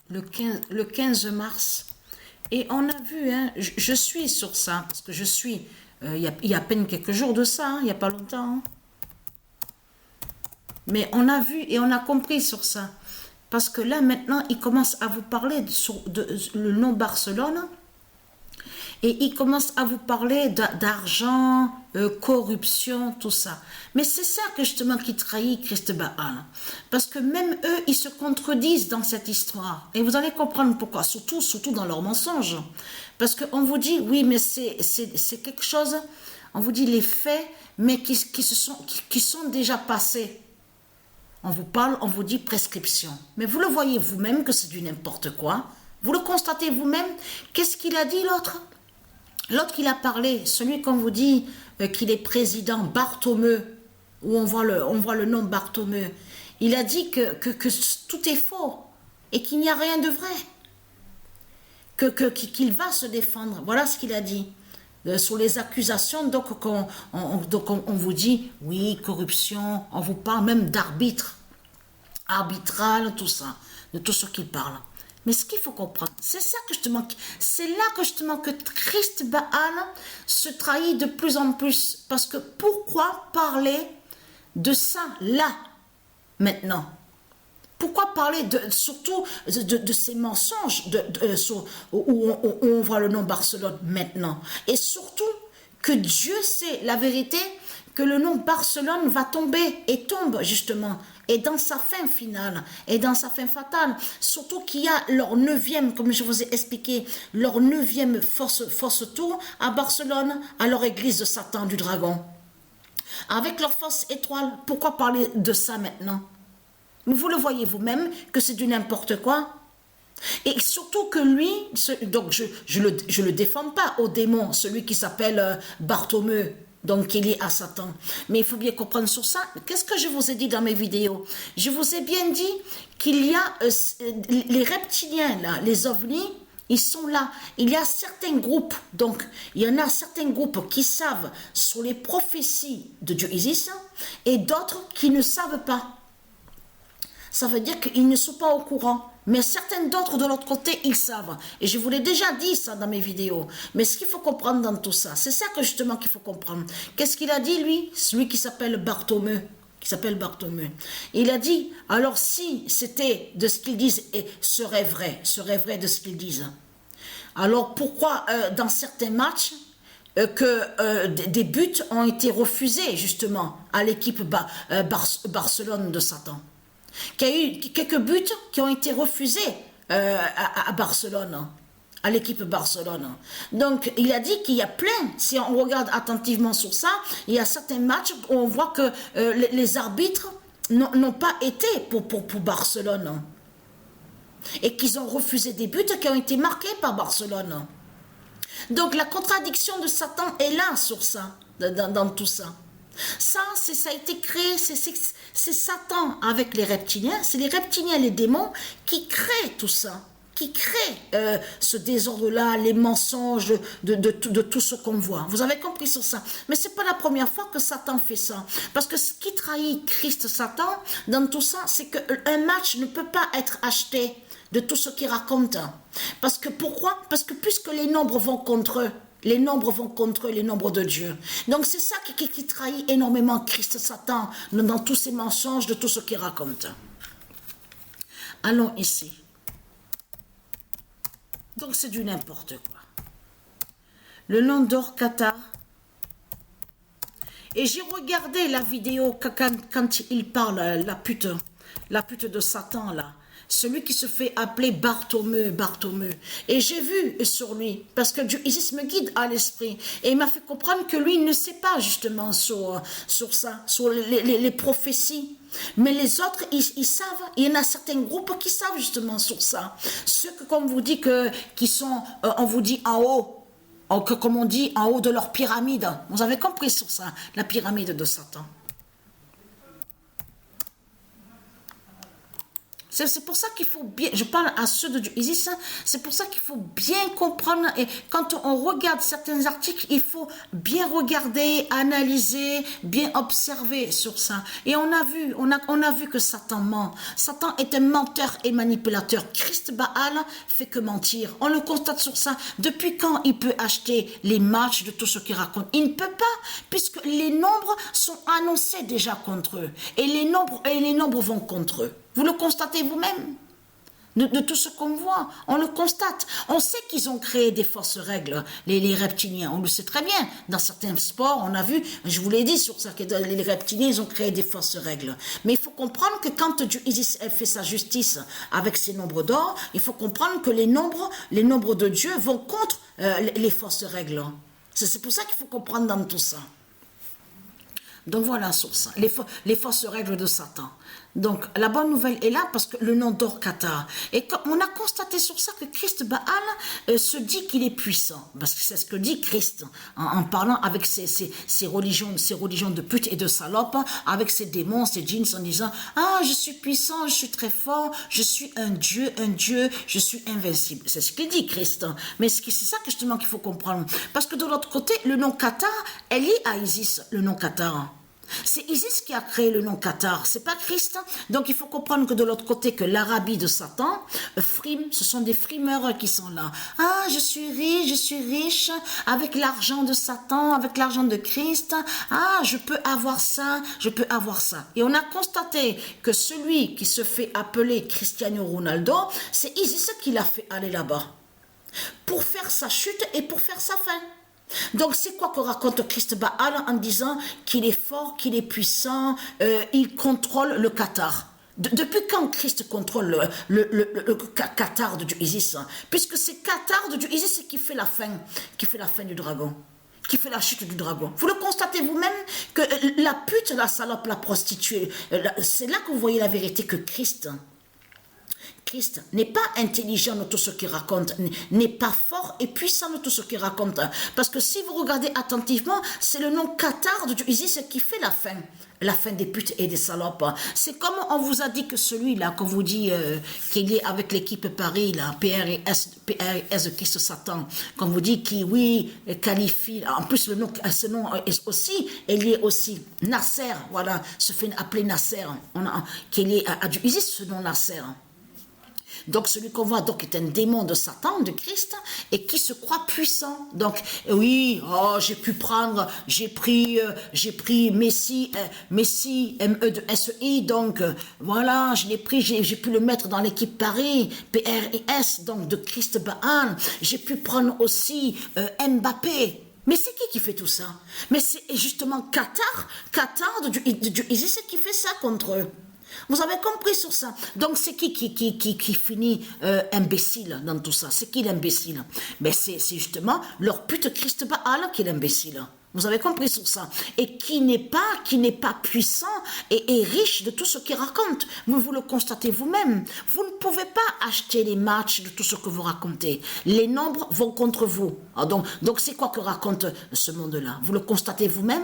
le 15 mars. Et on a vu, hein, je suis sur ça, parce que je suis, il y a à peine quelques jours de ça, hein, il n'y a pas longtemps. Hein. Mais on a vu et on a compris sur ça. Parce que là, maintenant, il commence à vous parler de le nom Barcelone. Et il commence à vous parler d'argent, corruption, tout ça. Mais c'est ça que justement qui trahit Christ Baal. Parce que même eux, ils se contredisent dans cette histoire. Et vous allez comprendre pourquoi, surtout dans leurs mensonges. Parce qu'on vous dit, oui, mais c'est quelque chose, on vous dit les faits, mais qui sont déjà passés. On vous parle, on vous dit prescription. Mais vous le voyez vous-même que c'est du n'importe quoi. Vous le constatez vous-même. Qu'est-ce qu'il a dit l'autre? L'autre qu'il a parlé, celui qu'on vous dit qu'il est président, Barthomeu, où on voit le nom Barthomeu, il a dit que tout est faux et qu'il n'y a rien de vrai. Qu'il va se défendre. Voilà ce qu'il a dit. Sur les accusations, donc on vous dit, oui, corruption, on vous parle même d'arbitre, arbitral, tout ça, de tout ce qu'il parle. Mais ce qu'il faut comprendre, c'est ça que justement, c'est là que justement que Christ Baal se trahit de plus en plus. Parce que pourquoi parler de ça là, maintenant? Pourquoi parler surtout de ces mensonges où on voit le nom Barcelone maintenant? Et surtout que Dieu sait la vérité, que le nom Barcelone va tomber et tombe justement. Et dans sa fin finale, et dans sa fin fatale, surtout qu'il y a leur 9e, comme je vous ai expliqué, leur 9e force tour à Barcelone, à leur église de Satan, du dragon. Avec leur force étoile, pourquoi parler de ça maintenant? Vous le voyez vous-même que c'est du n'importe quoi. Et surtout que lui, donc je le défends pas au démon, celui qui s'appelle Barthomeu, donc il est à Satan. Mais il faut bien comprendre sur ça. Qu'est-ce que je vous ai dit dans mes vidéos? Je vous ai bien dit qu'il y a les reptiliens, là, les ovnis, ils sont là. Il y a certains groupes, donc il y en a certains groupes qui savent sur les prophéties de Dieu Isis et d'autres qui ne savent pas. Ça veut dire qu'ils ne sont pas au courant. Mais certains d'autres de l'autre côté, ils savent. Et je vous l'ai déjà dit ça dans mes vidéos. Mais ce qu'il faut comprendre dans tout ça, c'est ça que justement qu'il faut comprendre. Qu'est-ce qu'il a dit lui? Celui qui s'appelle Barthomeu. Il a dit, alors si c'était de ce qu'ils disent et serait vrai de ce qu'ils disent. Alors pourquoi dans certains matchs des buts ont été refusés justement à l'équipe Barcelone de Satan? Qu'il y a eu quelques buts qui ont été refusés à Barcelone, à l'équipe Barcelone. Donc, il a dit qu'il y a plein, si on regarde attentivement sur ça, il y a certains matchs où on voit que les arbitres n'ont pas été pour Barcelone. Et qu'ils ont refusé des buts qui ont été marqués par Barcelone. Donc, la contradiction de Satan est là sur ça, dans tout ça. Ça a été créé, c'est Satan avec les reptiliens, c'est les reptiliens, les démons qui créent tout ça, qui créent ce désordre-là, les mensonges de tout ce qu'on voit. Vous avez compris sur ça? Mais c'est pas la première fois que Satan fait ça. Parce que ce qui trahit Christ Satan dans tout ça, c'est qu'un match ne peut pas être acheté de tout ce qu'il raconte. Parce que pourquoi? Parce que puisque les nombres vont contre eux, les nombres vont contre les nombres de Dieu. Donc c'est ça qui trahit énormément Christ Satan dans tous ces mensonges, de tout ce qu'il raconte. Allons ici. Donc c'est du n'importe quoi. Le nom d'Or-Qatar. Et j'ai regardé la vidéo quand il parle, la pute de Satan là. Celui qui se fait appeler Barthomeu. Et j'ai vu sur lui, parce que Dieu Isis me guide à l'esprit, et il m'a fait comprendre que lui, il ne sait pas justement sur ça, sur les prophéties. Mais les autres, ils savent, il y en a certains groupes qui savent justement sur ça. Ceux que, comme vous dit, qui sont, on vous dit en haut, comme on dit, en haut de leur pyramide. Vous avez compris sur ça, la pyramide de Satan. C'est pour ça qu'il faut bien, je parle à ceux de Isis, c'est pour ça qu'il faut bien comprendre, et quand on regarde certains articles, il faut bien regarder, analyser, bien observer sur ça. Et on a vu que Satan ment. Satan est un menteur et manipulateur. Christ Baal fait que mentir. On le constate sur ça. Depuis quand il peut acheter les matchs de tout ce qu'il raconte? Il ne peut pas, puisque les nombres sont annoncés déjà contre eux. Et les nombres vont contre eux. Vous le constatez vous-même de tout ce qu'on voit, on le constate. On sait qu'ils ont créé des fausses règles, les reptiliens, on le sait très bien. Dans certains sports, on a vu, je vous l'ai dit sur ça, que les reptiliens, ils ont créé des fausses règles. Mais il faut comprendre que quand Dieu Isis fait sa justice avec ses nombres d'or, il faut comprendre que les nombres de Dieu vont contre les fausses règles. C'est pour ça qu'il faut comprendre dans tout ça. Donc voilà sur ça, les fausses règles de Satan. Donc la bonne nouvelle est là parce que le nom d'Or-Qatar. Et on a constaté sur ça que Christ Baal se dit qu'il est puissant. Parce que c'est ce que dit Christ en parlant avec ses religions de pute et de salope, avec ses démons, ses djinns, en disant « Ah, je suis puissant, je suis très fort, je suis un dieu, je suis invincible. » C'est ce qu'il dit Christ. Mais c'est ça justement qu'il faut comprendre. Parce que de l'autre côté, le nom Qatar est lié à Isis, le nom Qatar. C'est Isis qui a créé le nom Qatar, c'est pas Christ. Donc il faut comprendre que de l'autre côté, que l'Arabie de Satan frime, ce sont des frimeurs qui sont là. Ah, je suis riche, avec l'argent de Satan, avec l'argent de Christ. Ah, je peux avoir ça. Et on a constaté que celui qui se fait appeler Cristiano Ronaldo, c'est Isis qui l'a fait aller là-bas. Pour faire sa chute et pour faire sa fin. Donc c'est quoi que raconte Christ Baal en disant qu'il est fort, qu'il est puissant, il contrôle le Qatar. Depuis quand Christ contrôle le Qatar de Dieu Isis? Puisque c'est Qatar de Dieu Isis qui fait la fin du dragon, qui fait la chute du dragon. Vous le constatez vous-même que la pute, la salope, la prostituée, c'est là que vous voyez la vérité que Christ n'est pas intelligent de tout ce qu'il raconte, n'est pas fort et puissant de tout ce qu'il raconte. Parce que si vous regardez attentivement, c'est le nom Qatar de Dieu Isis qui fait la fin des putes et des salopes. C'est comme on vous a dit que celui-là, qu'on vous dit qu'il est avec l'équipe Paris, là, PRS de Christ Satan, qu'on vous dit qui, oui, qualifie, en plus ce nom est aussi, est lié aussi, Nasser, voilà, se fait appeler Nasser, qui est lié à Dieu Isis, ce nom Nasser. Donc celui qu'on voit donc est un démon de Satan, de Christ, et qui se croit puissant. Donc oui, j'ai pris Messi, MESI, donc voilà, je l'ai pris, j'ai pu le mettre dans l'équipe Paris, PRS, donc de Christ Baal. J'ai pu prendre aussi Mbappé. Mais c'est qui fait tout ça? Mais c'est justement Qatar de Dieu Isis qui fait ça contre eux. Vous avez compris sur ça. Donc c'est qui finit imbécile dans tout ça? C'est qui l'imbécile? Ben c'est justement leur pute Christ Baal qui est l'imbécile. Vous avez compris sur ça. Et qui n'est pas puissant et riche de tout ce qu'il raconte. Vous le constatez vous-même. Vous ne pouvez pas acheter les matchs de tout ce que vous racontez. Les nombres vont contre vous. Ah, donc c'est quoi que raconte ce monde-là? Vous le constatez vous-même?